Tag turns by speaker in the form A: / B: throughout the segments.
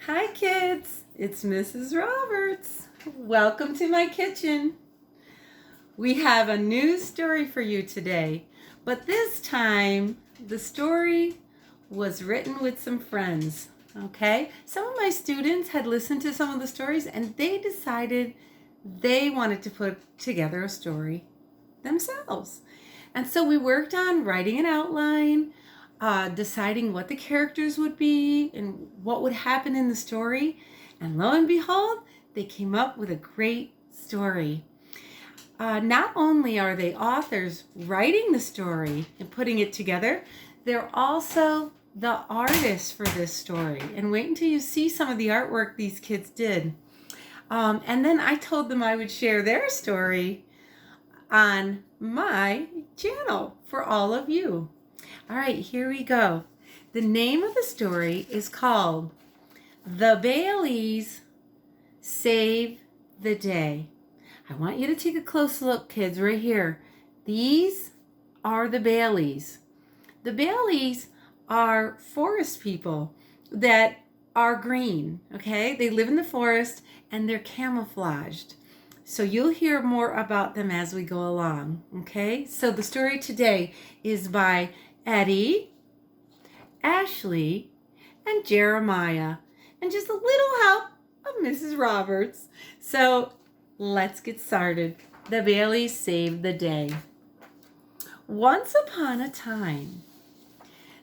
A: Hi kids, it's Mrs. Roberts. Welcome to my kitchen. We have a new story for you today, but this time the story was written with some friends, okay? Some of my students had listened to some of the stories and they decided they wanted to put together a story themselves. And so we worked on writing an outline, deciding what the characters would be and what would happen in the story. And lo and behold, they came up with a great story. Not only are they authors writing the story and putting it together, they're also the artists for this story. And wait until you see some of the artwork these kids did. And then I told them I would share their story on my channel for all of you. All right, here we go. The name of the story is called The Baileys Save the Day. I want you to take a close look, kids, right here. These are the Baileys. The Baileys are forest people that are green, okay? They live in the forest and they're camouflaged. So you'll hear more about them as we go along, okay? So the story today is by Eddie, Ashley, and Jeremiah, and just a little help of Mrs. Roberts. So let's get started. The Baileys saved the day. Once upon a time,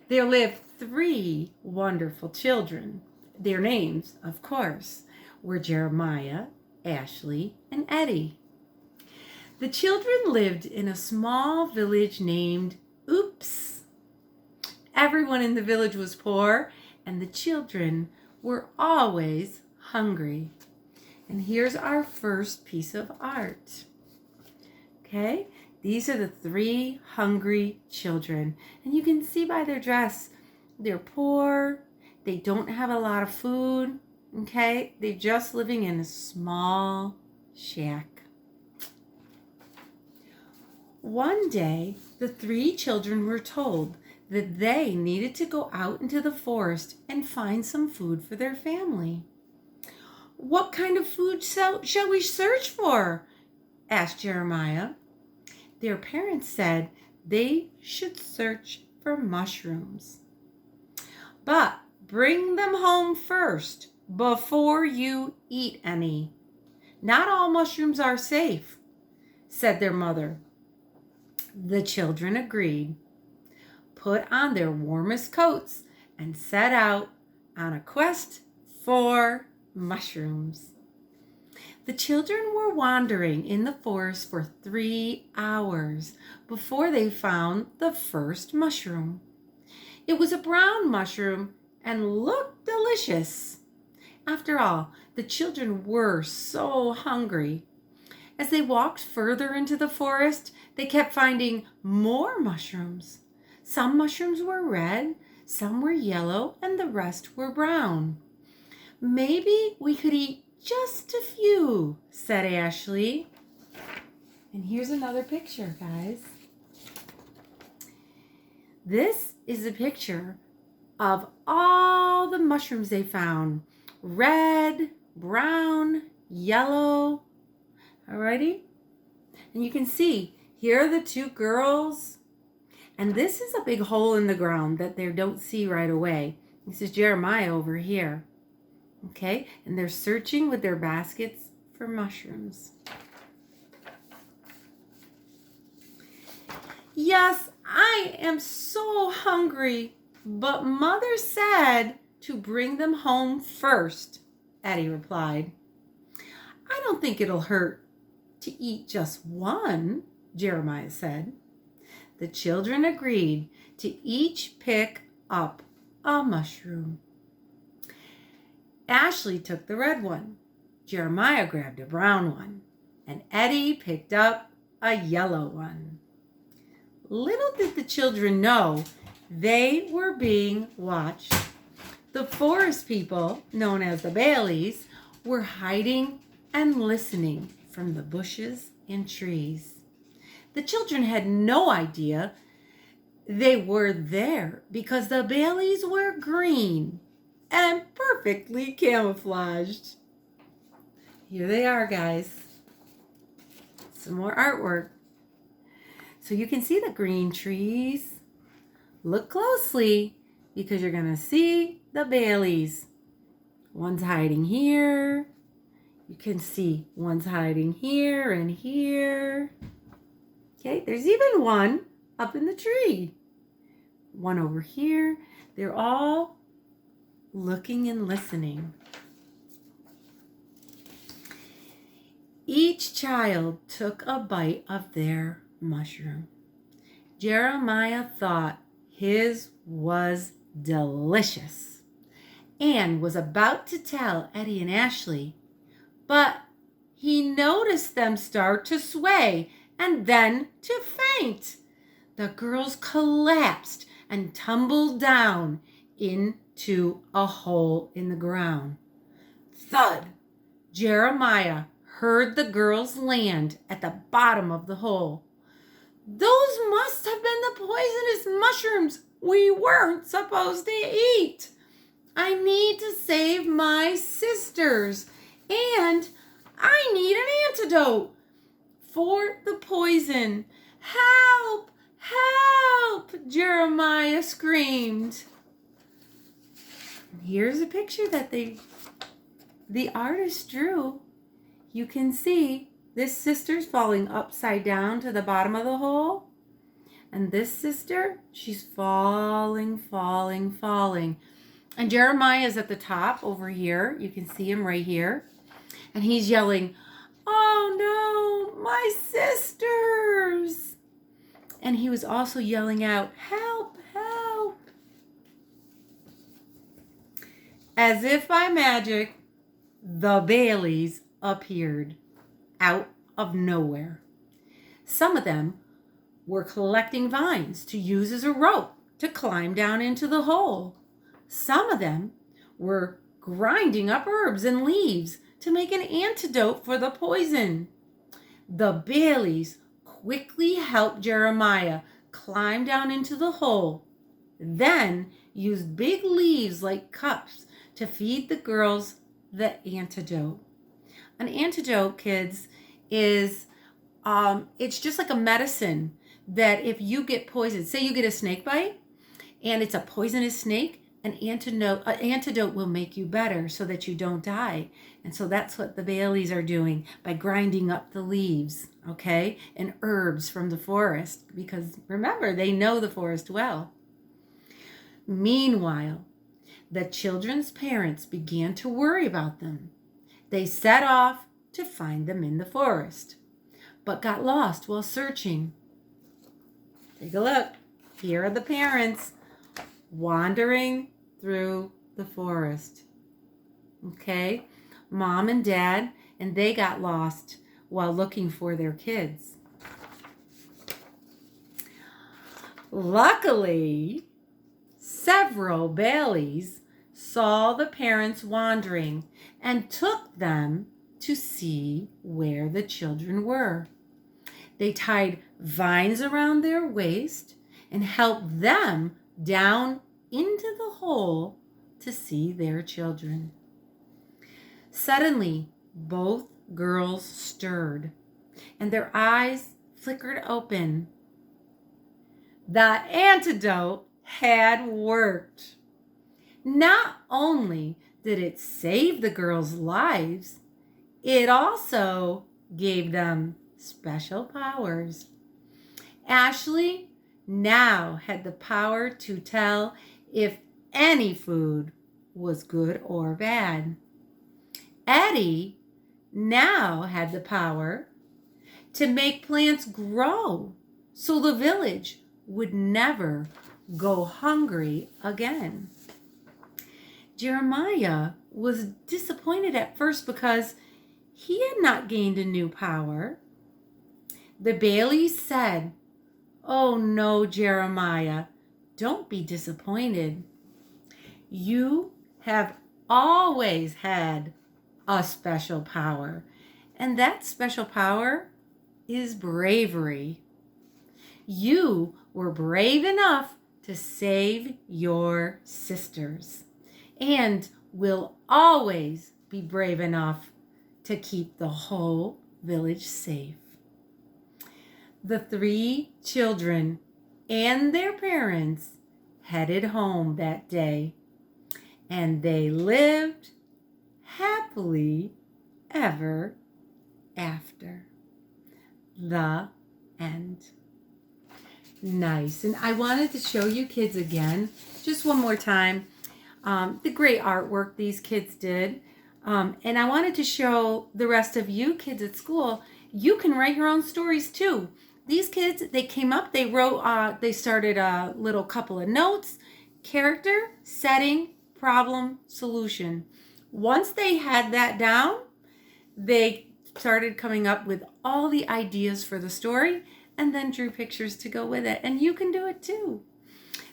A: there lived 3 wonderful children. Their names, of course, were Jeremiah, Ashley, and Eddie. The children lived in a small village named Oops. Everyone in the village was poor, and the children were always hungry. And here's our first piece of art. Okay, these are the 3 hungry children. And you can see by their dress, they're poor, they don't have a lot of food, okay? They're just living in a small shack. One day, the 3 children were told that they needed to go out into the forest and find some food for their family. "What kind of food shall we search for?" asked Jeremiah. Their parents said they should search for mushrooms. "But bring them home first before you eat any. Not all mushrooms are safe," said their mother. The children agreed, put on their warmest coats, and set out on a quest for mushrooms. The children were wandering in the forest for 3 hours before they found the first mushroom. It was a brown mushroom and looked delicious. After all, the children were so hungry. As they walked further into the forest, they kept finding more mushrooms. Some mushrooms were red, some were yellow, and the rest were brown. "Maybe we could eat just a few," said Ashley. And here's another picture, guys. This is a picture of all the mushrooms they found. Red, brown, yellow. Alrighty? And you can see, here are the 2 girls. And this is a big hole in the ground that they don't see right away. This is Jeremiah over here. Okay? And they're searching with their baskets for mushrooms. "Yes, I am so hungry, but Mother said to bring them home first," Eddie replied. "I don't think it'll hurt to eat just one," Jeremiah said. The children agreed to each pick up a mushroom. Ashley took the red one, Jeremiah grabbed a brown one, and Eddie picked up a yellow one. Little did the children know they were being watched. The forest people, known as the Baileys, were hiding and listening from the bushes and trees. The children had no idea they were there because the Baileys were green and perfectly camouflaged. Here they are, guys. Some more artwork. So you can see the green trees. Look closely because you're going to see the Baileys. One's hiding here. You can see one's hiding here and here. Okay, there's even one up in the tree. One over here. They're all looking and listening. Each child took a bite of their mushroom. Jeremiah thought his was delicious and was about to tell Eddie and Ashley, but he noticed them start to sway and then to faint. The girls collapsed and tumbled down into a hole in the ground. Thud! Jeremiah heard the girls land at the bottom of the hole. Those must have been the poisonous mushrooms we weren't supposed to eat. I need to save my sisters, and I need an antidote for the poison. Help! Help! Jeremiah screamed. Here's a picture that the artist drew. You can see this sister's falling upside down to the bottom of the hole. And this sister, she's falling, falling, falling. And Jeremiah is at the top over here. You can see him right here. And he's yelling, "Oh no, my sisters!" And he was also yelling out, "Help, help!" As if by magic, the Baileys appeared out of nowhere. Some of them were collecting vines to use as a rope to climb down into the hole. Some of them were grinding up herbs and leaves to make an antidote for the poison. The Baileys quickly helped Jeremiah climb down into the hole, then used big leaves like cups to feed the girls the antidote. An antidote, kids, is it's just like a medicine that if you get poisoned, say you get a snake bite and it's a poisonous snake, an antidote will make you better so that you don't die. And so that's what the Baileys are doing by grinding up the leaves, okay, and herbs from the forest, because remember, they know the forest well. Meanwhile, the children's parents began to worry about them. They set off to find them in the forest, but got lost while searching. Take a look. Here are the parents wandering through the forest. Okay? Mom and Dad, and they got lost while looking for their kids. Luckily, several Baileys saw the parents wandering and took them to see where the children were. They tied vines around their waist and helped them down into the hole to see their children. Suddenly, both girls stirred and their eyes flickered open. The antidote had worked. Not only did it save the girls' lives, it also gave them special powers. Ashley now had the power to tell if any food was good or bad. Eddie now had the power to make plants grow so the village would never go hungry again. Jeremiah was disappointed at first because he had not gained a new power. The Baileys said, "Oh no, Jeremiah, don't be disappointed. You have always had a special power, and that special power is bravery. You were brave enough to save your sisters, and will always be brave enough to keep the whole village safe. The 3 children and their parents headed home that day, and they lived happily ever after. The end. Nice. And I wanted to show you kids again, just one more time, the great artwork these kids did. And I wanted to show the rest of you kids at school, you can write your own stories too. These kids, they came up, they wrote, they started a little couple of notes, character, setting, problem, solution. Once they had that down, they started coming up with all the ideas for the story and then drew pictures to go with it. And you can do it too.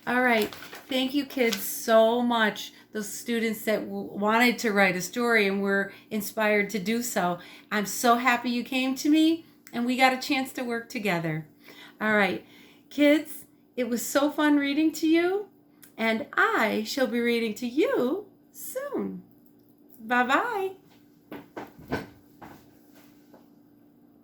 A: All right. Thank you, kids, so much. Those students that wanted to write a story and were inspired to do so. I'm so happy you came to me and we got a chance to work together. All right. Kids, it was so fun reading to you, and I shall be reading to you soon. Bye-bye.